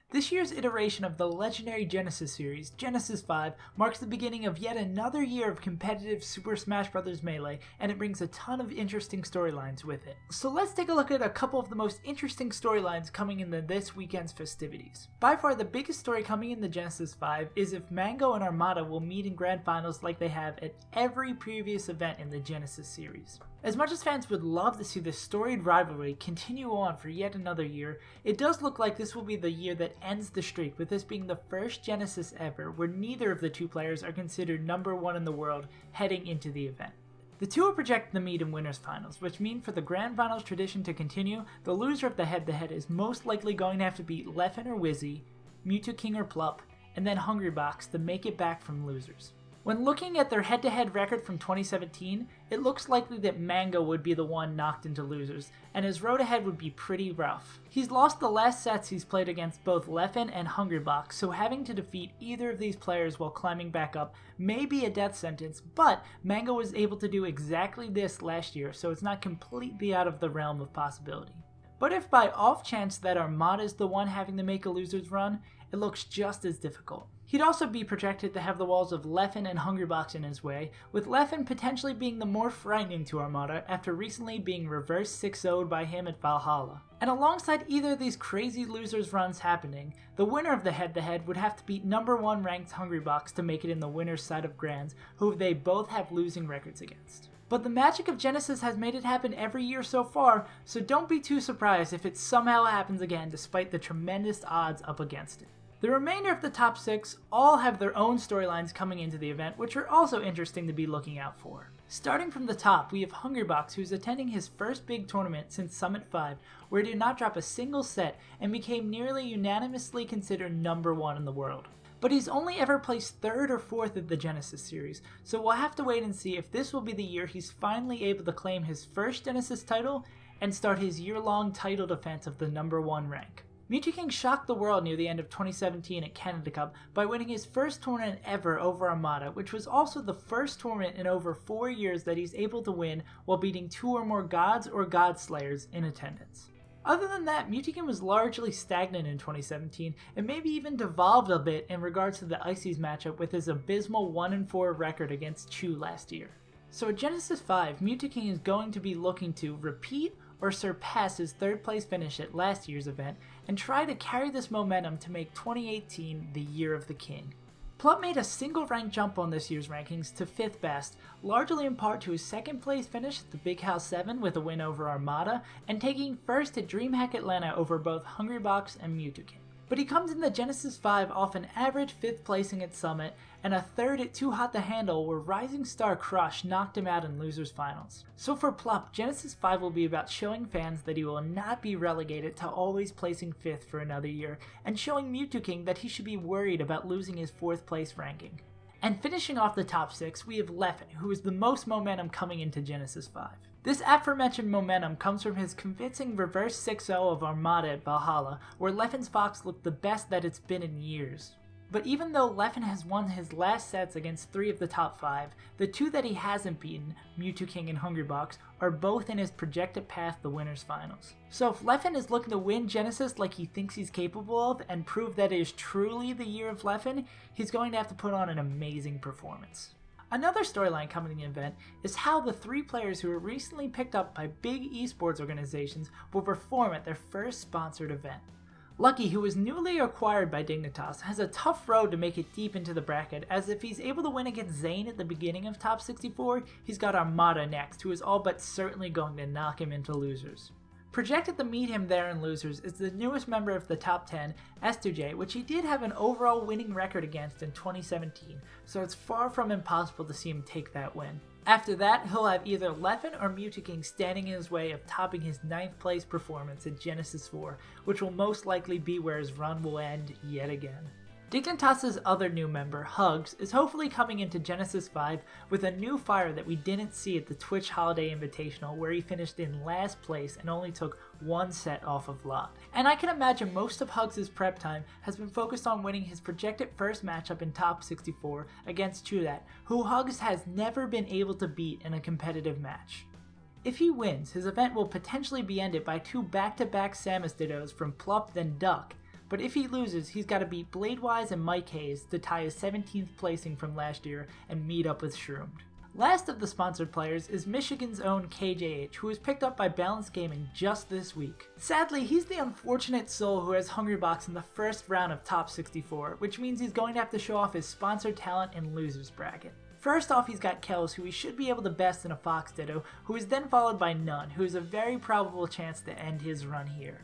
This year's iteration of the legendary Genesis series, Genesis 5, marks the beginning of yet another year of competitive Super Smash Bros. Melee, and it brings a ton of interesting storylines with it. So let's take a look at a couple of the most interesting storylines coming into this weekend's festivities. By far the biggest story coming in the Genesis 5 is if Mango and Armada will meet in Grand Finals like they have at every previous event in the Genesis series. As much as fans would love to see this storied rivalry continue on for yet another year, it does look like this will be the year that ends the streak, with this being the first Genesis ever where neither of the two players are considered number one in the world heading into the event. The two are projected to meet in winners finals, which mean for the Grand Finals tradition to continue, the loser of the head-to-head is most likely going to have to beat Leffen or Wizzy, Mewtwo King or Plup, and then Hbox to make it back from losers. When looking at their head-to-head record from 2017, it looks likely that Mango would be the one knocked into losers, and his road ahead would be pretty rough. He's lost the last sets he's played against both Leffen and Hbox, so having to defeat either of these players while climbing back up may be a death sentence, but Mango was able to do exactly this last year, so it's not completely out of the realm of possibility. But if by off chance that Armada is the one having to make a loser's run, it looks just as difficult. He'd also be projected to have the walls of Leffen and Hbox in his way, with Leffen potentially being the more frightening to Armada after recently being reverse 6-0'd by him at Valhalla. And alongside either of these crazy losers runs happening, the winner of the head-to-head would have to beat number 1 ranked Hbox to make it in the winner's side of Grands, who they both have losing records against. But the magic of Genesis has made it happen every year so far, so don't be too surprised if it somehow happens again despite the tremendous odds up against it. The remainder of the top 6 all have their own storylines coming into the event, which are also interesting to be looking out for. Starting from the top, we have Hbox, who's attending his first big tournament since Summit 5, where he did not drop a single set and became nearly unanimously considered number 1 in the world. But he's only ever placed 3rd or 4th in the Genesis series, so we'll have to wait and see if this will be the year he's finally able to claim his first Genesis title and start his year-long title defense of the number 1 rank. Mewtwo King shocked the world near the end of 2017 at Canada Cup by winning his first tournament ever over Armada, which was also the first tournament in over 4 years that he's able to win while beating 2 or more gods or god slayers in attendance. Other than that, Mewtwo King was largely stagnant in 2017 and maybe even devolved a bit in regards to the Ices matchup with his abysmal 1-4 record against Chu last year. So at Genesis 5, Mewtwo King is going to be looking to repeat or surpass his 3rd place finish at last year's event and try to carry this momentum to make 2018 the year of the king. Plup made a single rank jump on this year's rankings to 5th best, largely in part to his 2nd place finish at the Big House 7 with a win over Armada, and taking 1st at DreamHack Atlanta over both Hbox and Mewtwo King. But he comes in the Genesis 5 off an average 5th placing at Summit and a 3rd at Too Hot to Handle, where Rising Star Crush knocked him out in losers finals. So for Plup, Genesis 5 will be about showing fans that he will not be relegated to always placing 5th for another year, and showing Mewtwo King that he should be worried about losing his 4th place ranking. And finishing off the top 6, we have Leffen, who is the most momentum coming into Genesis 5. This aforementioned momentum comes from his convincing reverse 6-0 of Armada at Valhalla, where Leffen's Fox looked the best that it's been in years. But even though Leffen has won his last sets against 3 of the top 5, the 2 that he hasn't beaten, Mewtwo King and Hbox, are both in his projected path to winners finals. So if Leffen is looking to win Genesis like he thinks he's capable of and prove that it is truly the year of Leffen, he's going to have to put on an amazing performance. Another storyline coming in the event is how the 3 players who were recently picked up by big esports organizations will perform at their first sponsored event. Lucky, who was newly acquired by Dignitas, has a tough road to make it deep into the bracket, as if he's able to win against Zain at the beginning of top 64, he's got Armada next, who is all but certainly going to knock him into losers. Projected to meet him there in losers is the newest member of the top 10, S2J, which he did have an overall winning record against in 2017, so it's far from impossible to see him take that win. After that, he'll have either Leffen or Mewtwo King standing in his way of topping his 9th place performance at Genesis 4, which will most likely be where his run will end yet again. Dignitas' other new member, Hugs, is hopefully coming into Genesis 5 with a new fire that we didn't see at the Twitch Holiday Invitational, where he finished in last place and only took 1 set off of Lot. And I can imagine most of Hugs' prep time has been focused on winning his projected first matchup in top 64 against Chudat, who Hugs has never been able to beat in a competitive match. If he wins, his event will potentially be ended by 2 back-to-back Samus Dittos from Plup then Duck, but if he loses, he's got to beat Bladewise and Mike Hayes to tie his 17th placing from last year and meet up with Shroom. Last of the sponsored players is Michigan's own KJH, who was picked up by Balance Gaming just this week. Sadly, he's the unfortunate soul who has Hungrybox in the first round of Top 64, which means he's going to have to show off his sponsored talent in losers bracket. First off, he's got Kels, who he should be able to best in a Fox Ditto, who is then followed by Nunn, who is a very probable chance to end his run here.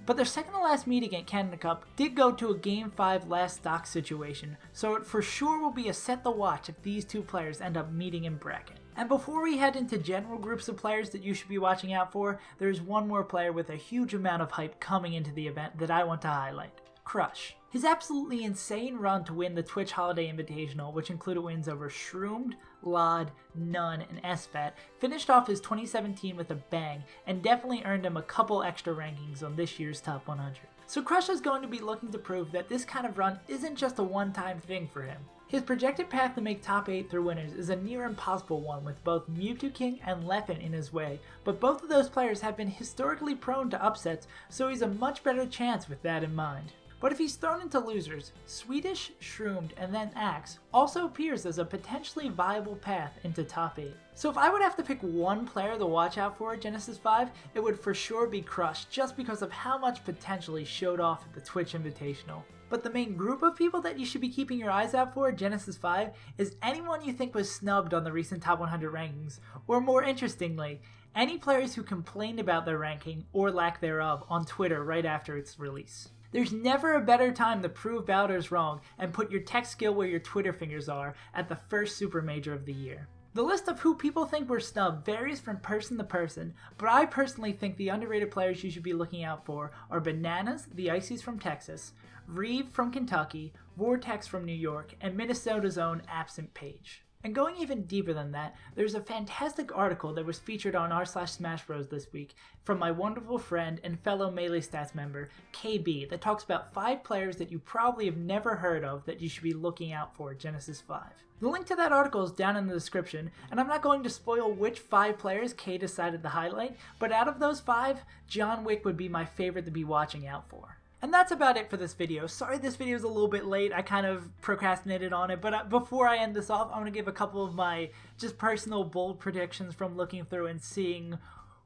But their second to last meeting at Canada Cup did go to a Game 5 last stock situation, so it for sure will be a set to watch if these two players end up meeting in bracket. And before we head into general groups of players that you should be watching out for, there's one more player with a huge amount of hype coming into the event that I want to highlight. Crush. His absolutely insane run to win the Twitch Holiday Invitational, which included wins over Shroomed, Lod, Nunn, and SFAT, finished off his 2017 with a bang, and definitely earned him a couple extra rankings on this year's Top 100. So Crush is going to be looking to prove that this kind of run isn't just a one-time thing for him. His projected path to make top 8 through winners is a near impossible one with both Mewtwo King and Leffen in his way, but both of those players have been historically prone to upsets, so he's a much better chance with that in mind. But if he's thrown into losers, Swedish, Shroomed, and then Axe also appears as a potentially viable path into top 8. So if I would have to pick one player to watch out for at Genesis 5, it would for sure be Crush, just because of how much potential he showed off at the Twitch Invitational. But the main group of people that you should be keeping your eyes out for at Genesis 5 is anyone you think was snubbed on the recent Top 100 rankings, or more interestingly, any players who complained about their ranking or lack thereof on Twitter right after its release. There's never a better time to prove Bowders wrong and put your tech skill where your Twitter fingers are at the first Super Major of the year. The list of who people think were snubbed varies from person to person, but I personally think the underrated players you should be looking out for are Bananas, the Ices from Texas, Reeve from Kentucky, Vortex from New York, and Minnesota's own Absent Page. And going even deeper than that, there's a fantastic article that was featured on r/SmashBros this week from my wonderful friend and fellow Melee Stats member, KB, that talks about 5 players that you probably have never heard of that you should be looking out for at Genesis 5. The link to that article is down in the description, and I'm not going to spoil which 5 players K decided to highlight, but out of those 5, John Wick would be my favorite to be watching out for. And that's about it for this video. Sorry this video is a little bit late. I kind of procrastinated on it, but before I end this off, I'm going to give a couple of my just personal bold predictions from looking through and seeing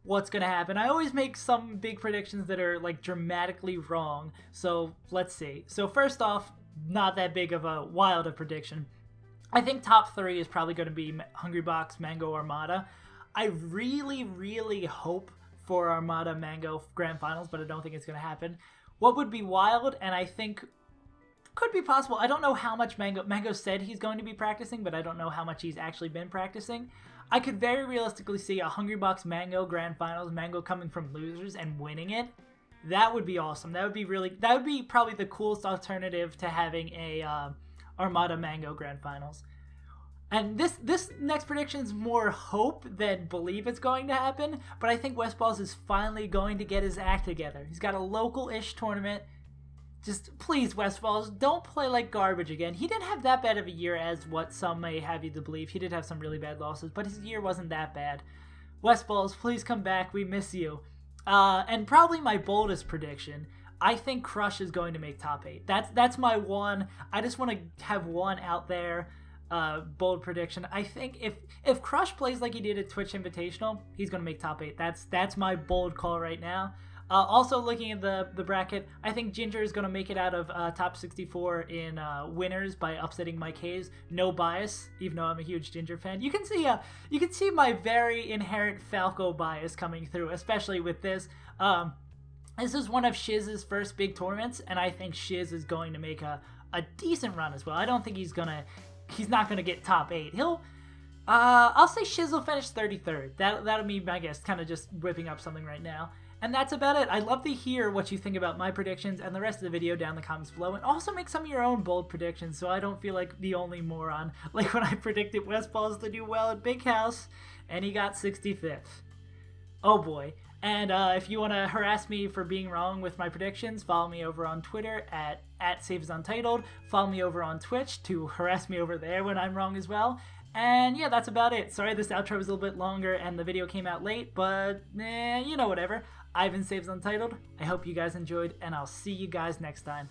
what's going to happen. I always make some big predictions that are like dramatically wrong, so let's see. So first off, not that big of a wild a prediction. I think top 3 is probably going to be Hungrybox, Mango, Armada. I really hope for Armada Mango Grand Finals, but I don't think it's going to happen. What would be wild, and I think could be possible, I don't know how much Mango said he's going to be practicing, but I don't know how much he's actually been practicing. I could very realistically see a Hungrybox Mango Grand Finals, Mango coming from losers and winning it. That would be awesome. That would be probably the coolest alternative to having a Armada Mango Grand Finals. And this next prediction is more hope than believe it's going to happen, but I think Westballs is finally going to get his act together. He's got a local-ish tournament. Just please, Westballs, don't play like garbage again. He didn't have that bad of a year as what some may have you to believe. He did have some really bad losses, but his year wasn't that bad. Westballs, please come back. We miss you. And probably my boldest prediction, I think Crush is going to make top 8. That's my one. I just want to have one out there. Bold prediction. I think if Crush plays like he did at Twitch Invitational, he's going to make top 8. That's my bold call right now. Also looking at the bracket, I think Ginger is going to make it out of top 64 in winners by upsetting Mike Hayes. No bias, even though I'm a huge Ginger fan. You can see my very inherent Falco bias coming through, especially with this. This is one of Shiz's first big tournaments, and I think Shiz is going to make a decent run as well. I don't think he's not going to get top 8. I'll say Shiz will finish 33rd. That'll be my guess, kind of just whipping up something right now. And that's about it. I'd love to hear what you think about my predictions and the rest of the video down in the comments below. And also make some of your own bold predictions so I don't feel like the only moron. Like when I predicted Westballs to do well at Big House and he got 65th. Oh boy. And if you want to harass me for being wrong with my predictions, follow me over on Twitter at SaveAsUntitled. Follow me over on Twitch to harass me over there when I'm wrong as well. And yeah, that's about it. Sorry this outro was a little bit longer and the video came out late, but you know, whatever. I've been SaveAsUntitled. I hope you guys enjoyed, and I'll see you guys next time.